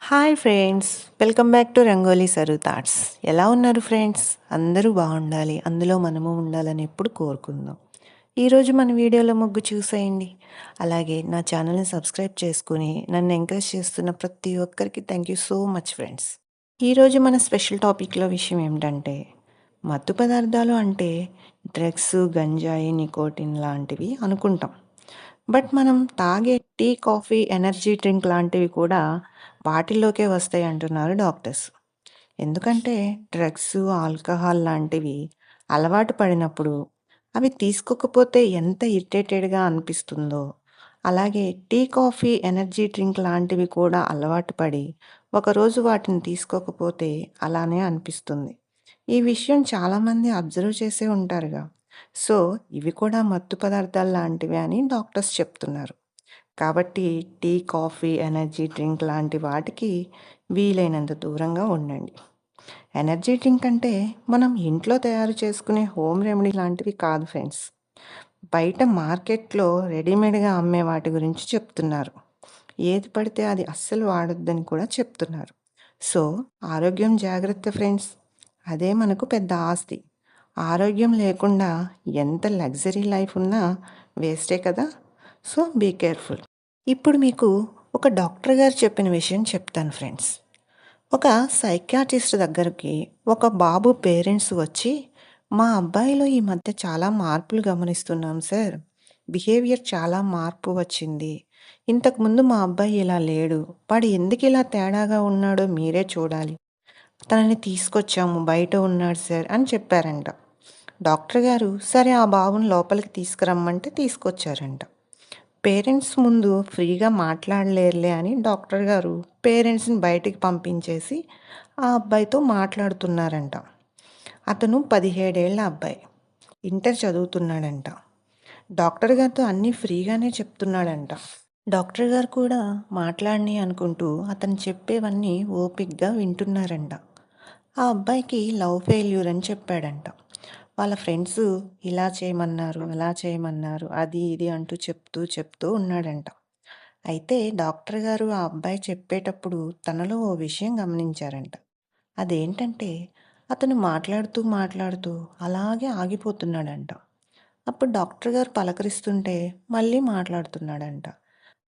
Hi friends, welcome back to rangoli sir thoughts. ఎలా ఉన్నారు friends? అందరూ బాగుండాలి, అందులో మనము ఉండాలని ఎప్పుడు కోరుకుందాం. ఈరోజు మన వీడియోలో ముగ్గు చూసేయండి. అలాగే నా ఛానల్ని సబ్స్క్రైబ్ చేసుకుని నన్ను ఎంకరేజ్ చేస్తున్న ప్రతి ఒక్కరికి thank you so much friends. ఈరోజు మన స్పెషల్ టాపిక్లో విషయం ఏమిటంటే, మత్తు పదార్థాలు అంటే డ్రగ్స్, గంజాయి, నికోటిన్ లాంటివి అనుకుంటాం. బట్ మనం తాగే టీ, కాఫీ, ఎనర్జీ డ్రింక్ లాంటివి కూడా వాటిల్లోకే వస్తాయి అంటున్నారు డాక్టర్స్. ఎందుకంటే డ్రగ్స్, ఆల్కహాల్ లాంటివి అలవాటు పడినప్పుడు అవి తీసుకోకపోతే ఎంత ఇరిటేటెడ్‌గా అనిపిస్తుందో, అలాగే టీ, కాఫీ, ఎనర్జీ డ్రింక్ లాంటివి కూడా అలవాటు పడి ఒకరోజు వాటిని తీసుకోకపోతే అలానే అనిపిస్తుంది. ఈ విషయం చాలామంది అబ్జర్వ్ చేసే ఉంటారుగా. సో, ఇవి కూడా మత్తు పదార్థాలు లాంటివే అని డాక్టర్స్ చెప్తున్నారు. కాబట్టి టీ, కాఫీ, ఎనర్జీ డ్రింక్ లాంటి వాటికి వీలైనంత దూరంగా ఉండండి. ఎనర్జీ డ్రింక్ అంటే మనం ఇంట్లో తయారు చేసుకునే హోమ్ రెమెడీ లాంటివి కాదు ఫ్రెండ్స్. బయట మార్కెట్‌లో రెడీమేడ్‌గా అమ్మే వాటి గురించి చెప్తున్నారు. ఏది పడితే అది అస్సలు వాడొద్దని కూడా చెప్తున్నారు. సో, ఆరోగ్యం జాగ్రత్త ఫ్రెండ్స్. అదే మనకు పెద్ద ఆస్తి. ఆరోగ్యం లేకుండా ఎంత లగ్జరీ లైఫ్ ఉన్నా వేస్టే కదా! So, be careful. ఇప్పుడు మీకు ఒక డాక్టర్ గారు చెప్పిన విషయం చెప్తాను ఫ్రెండ్స్. ఒక సైకియాట్రిస్ట్ దగ్గరికి ఒక బాబు పేరెంట్స్ వచ్చి, "మా అబ్బాయిలో ఈ మధ్య చాలా మార్పులు గమనిస్తున్నాం సార్. బిహేవియర్ చాలా మార్పు వచ్చింది. ఇంతకుముందు మా అబ్బాయి ఇలా లేడు. వాడు ఎందుకు ఇలా తేడాగా ఉన్నాడో మీరే చూడాలి. తనని తీసుకొచ్చాము. బయట ఉన్నాడు సార్" అని చెప్పారంట. డాక్టర్ గారు సరే ఆ బాబుని లోపలికి తీసుకురమ్మంటే తీసుకొచ్చారంట. పేరెంట్స్ ముందు ఫ్రీగా మాట్లాడలేరులే అని డాక్టర్ గారు పేరెంట్స్‌ని బయటికి పంపించేసి ఆ అబ్బాయితో మాట్లాడుతున్నారంట. అతను 17 ఏళ్ల అబ్బాయి. ఇంటర్ చదువుతున్నాడంట. డాక్టర్ గారితో అన్నీ ఫ్రీగానే చెప్తున్నాడంట. డాక్టర్ గారు కూడా మాట్లాడని అనుకుంటూ అతను చెప్పేవన్నీ ఓపికగా వింటున్నారంట. ఆ అబ్బాయికి లవ్ ఫెయిల్యూర్ అని చెప్పాడంట. వాళ్ళ ఫ్రెండ్స్ ఇలా చేయమన్నారు, అలా చేయమన్నారు, అది ఇది అంటూ చెప్తూ ఉన్నాడంట. అయితే డాక్టర్ గారు ఆ అబ్బాయి చెప్పేటప్పుడు తనలో ఓ విషయం గమనించారంట. అదేంటంటే అతను మాట్లాడుతూ అలాగే ఆగిపోతున్నాడంట. అప్పుడు డాక్టర్ గారు పలకరిస్తుంటే మళ్ళీ మాట్లాడుతున్నాడంట.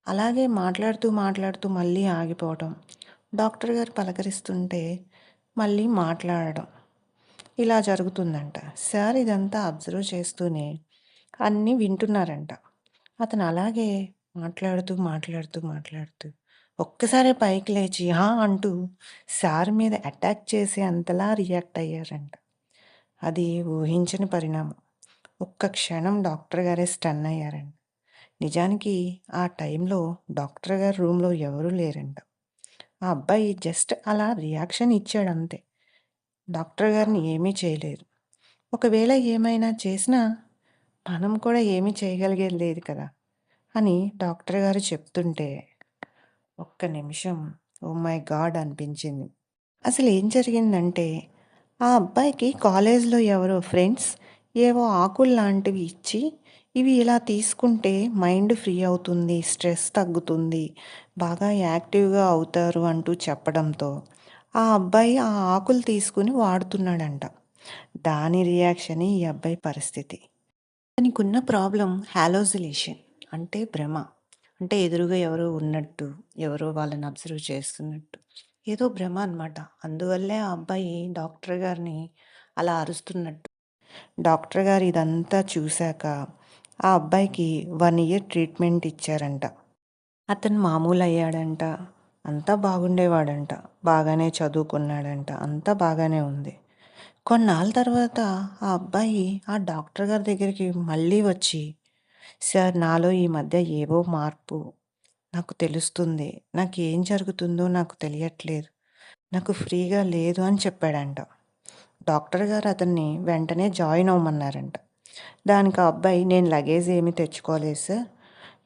అలాగే మాట్లాడుతూ మళ్ళీ ఆగిపోవటం. డాక్టర్ గారు పలకరిస్తుంటే మళ్ళీ మాట్లాడడం. ఇలా జరుగుతుందంట. సార్ ఇదంతా అబ్జర్వ్ చేస్తూనే అన్నీ వింటున్నారంట. అతను అలాగే మాట్లాడుతూ ఒక్కసారే పైకి లేచి "ఆ!" అంటూ సార్ మీద అటాక్ చేసే అంతలా రియాక్ట్ అయ్యారంట. అది ఊహించని పరిణామం. ఒక్క క్షణం డాక్టర్ గారే స్టన్ అయ్యారంట. నిజానికి ఆ టైంలో డాక్టర్ గారి రూమ్‌లో ఎవరూ లేరంట. ఆ అబ్బాయి జస్ట్ అలా రియాక్షన్ ఇచ్చాడంతే. డాక్టర్ గారిని ఏమీ చేయలేరు. ఒకవేళ ఏమైనా చేసినా మనం కూడా ఏమీ చేయగలిగేది లేదు కదా! అని డాక్టర్ గారు చెప్తుంటే ఒక్క నిమిషం ఓహ్ మై గాడ్ అనిపించింది. అసలేం జరిగిందంటే ఆ అబ్బాయికి కాలేజ్‌లో ఎవరో ఫ్రెండ్స్ ఏవో ఆకుల్లాంటివి ఇచ్చి, "ఇవి ఇలా తీసుకుంటే మైండ్ ఫ్రీ అవుతుంది, స్ట్రెస్ తగ్గుతుంది, బాగా యాక్టివ్‌గా అవుతారు" అంటూ చెప్పడంతో ఆ అబ్బాయి ఆ ఆకులు తీసుకొని వాడుతున్నాడంట. దాని రియాక్షనే ఈ అబ్బాయి పరిస్థితి. అతనికున్న ప్రాబ్లమ్ హాలోసిలేషన్ అంటే భ్రమ. అంటే ఎదురుగా ఎవరో ఉన్నట్టు, ఎవరో వాళ్ళని అబ్జర్వ్ చేస్తున్నట్టు. ఏదో భ్రమ అనమాట. అందువల్లే ఆ అబ్బాయి డాక్టర్ గారిని అలా అరుస్తున్నట్టు. డాక్టర్ గారు ఇదంతా చూసాక ఆ అబ్బాయికి 1 ఇయర్ ట్రీట్మెంట్ ఇచ్చారంట. అతను మామూలయ్యాడంట. అంతా బాగుండేవాడంట. బాగానే చదువుకున్నాడంట. అంతా బాగానే ఉంది. కొన్నాళ్ళ తర్వాత ఆ అబ్బాయి ఆ డాక్టర్ గారి దగ్గరికి మళ్ళీ వచ్చి, "సార్ నాలో ఈ మధ్య ఏవో మార్పు నాకు తెలుస్తుంది. నాకేం జరుగుతుందో నాకు తెలియట్లేదు. నాకు ఫ్రీగా లేదు" అని చెప్పాడంట. డాక్టర్ గారు అతన్ని వెంటనే జాయిన్ అవ్వమన్నారంట. దానికి ఆ అబ్బాయి, "నేను లగేజ్ ఏమీ తెచ్చుకోలేదు సార్.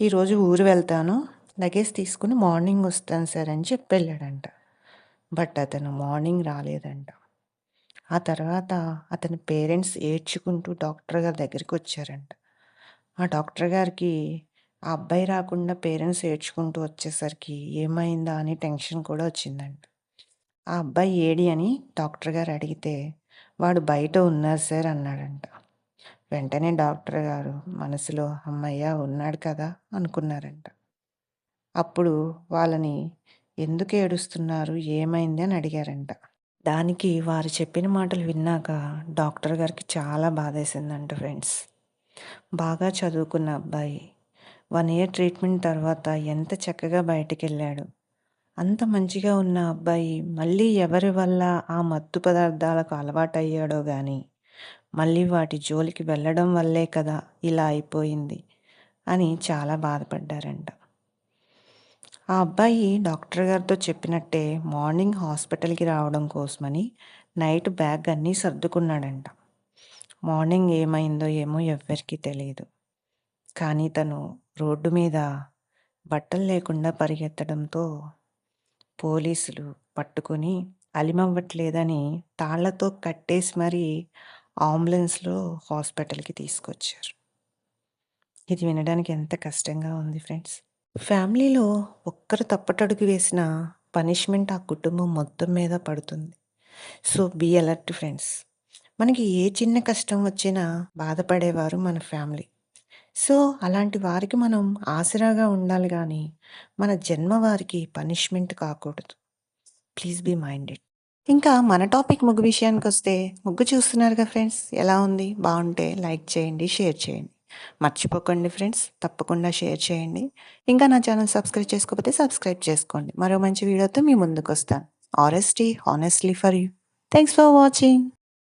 ఈరోజు ఊరు వెళ్తాను. లగేజ్ తీసుకొని మార్నింగ్ వస్తాను సార్" అని చెప్పెళ్ళాడంట. బట్ అతను మార్నింగ్ రాలేదంట. ఆ తర్వాత అతని పేరెంట్స్ ఏడ్చుకుంటూ డాక్టర్ గారి దగ్గరికొచ్చారంట. ఆ డాక్టర్ గారికి ఆ అబ్బాయి రాకుండా పేరెంట్స్ ఏడ్చుకుంటూ వచ్చేసరికి ఏమైందా అని టెన్షన్ కూడా వచ్చిందంట. ఆ అబ్బాయి ఏడి అని డాక్టర్ గారు అడిగితే, "వాడు బయట ఉన్నారు సార్" అన్నాడంట. వెంటనే డాక్టర్ గారు మనసులో హమ్మయ్య! ఉన్నాడు కదా అనుకున్నారంట. అప్పుడు వాళ్ళని ఎందుకు ఏడుస్తున్నారు? ఏమైంది? అని అడిగారంట. దానికి వారు చెప్పిన మాటలు విన్నాక డాక్టర్ గారికి చాలా బాధేసిందంట ఫ్రెండ్స్. బాగా చదువుకున్న అబ్బాయి 1 ఇయర్ ట్రీట్మెంట్ తర్వాత ఎంత చక్కగా బయటికెళ్ళాడు. అంత మంచిగా ఉన్న అబ్బాయి మళ్ళీ ఎవరి వల్ల ఆ మత్తు పదార్థాలకు అలవాటయ్యాడో గానీ, మళ్ళీ వాటి జోలికి వెళ్ళడం వల్లే కదా ఇలా అయిపోయింది అని చాలా బాధపడ్డారంట. ఆ అబ్బాయి డాక్టర్ గారితో చెప్పినట్టే మార్నింగ్ హాస్పిటల్‌కి రావడం కోసమని నైట్ బ్యాగ్ అన్నీ సర్దుకున్నాడంట. మార్నింగ్ ఏమైందో ఏమో ఎవ్వరికీ తెలీదు. కానీ తను రోడ్డు మీద బట్టలు లేకుండా పరిగెత్తడంతో పోలీసులు పట్టుకొని అలిమవ్వట్లేదని తాళ్ళతో కట్టేసి మరీ అంబులెన్స్‌లో హాస్పిటల్‌కి తీసుకొచ్చారు. ఇది వినడానికి ఎంత కష్టంగా ఉంది ఫ్రెండ్స్. ఫ్యామిలీలో ఒక్కరు తప్పటడుగు వేసినా పనిష్మెంట్ ఆ కుటుంబం మొత్తం మీద పడుతుంది. So, be alert friends. మనకి ఏ చిన్న కష్టం వచ్చినా బాధపడేవారు మన ఫ్యామిలీ. సో, అలాంటి వారికి మనం ఆసరాగా ఉండాలి గానీ, మన జన్మ వారికి పనిష్మెంట్ కాకూడదు. Please be minded. ఇంకా మన టాపిక్ ముగ్గు విషయానికొస్తే, ముగ్గు చూస్తున్నారుగా ఫ్రెండ్స్ ఎలా ఉంది? బావుంటే లైక్ చేయండి, షేర్ చేయండి. మర్చిపోకండి ఫ్రెండ్స్, తప్పకుండా షేర్ చేయండి. ఇంకా నా ఛానల్ సబ్స్క్రైబ్ చేసుకోకపోతే సబ్స్క్రైబ్ చేసుకోండి. మరో మంచి వీడియోతో మీ ముందుకొస్తాను. ఆరెస్టీ honestly for you. Thanks for watching.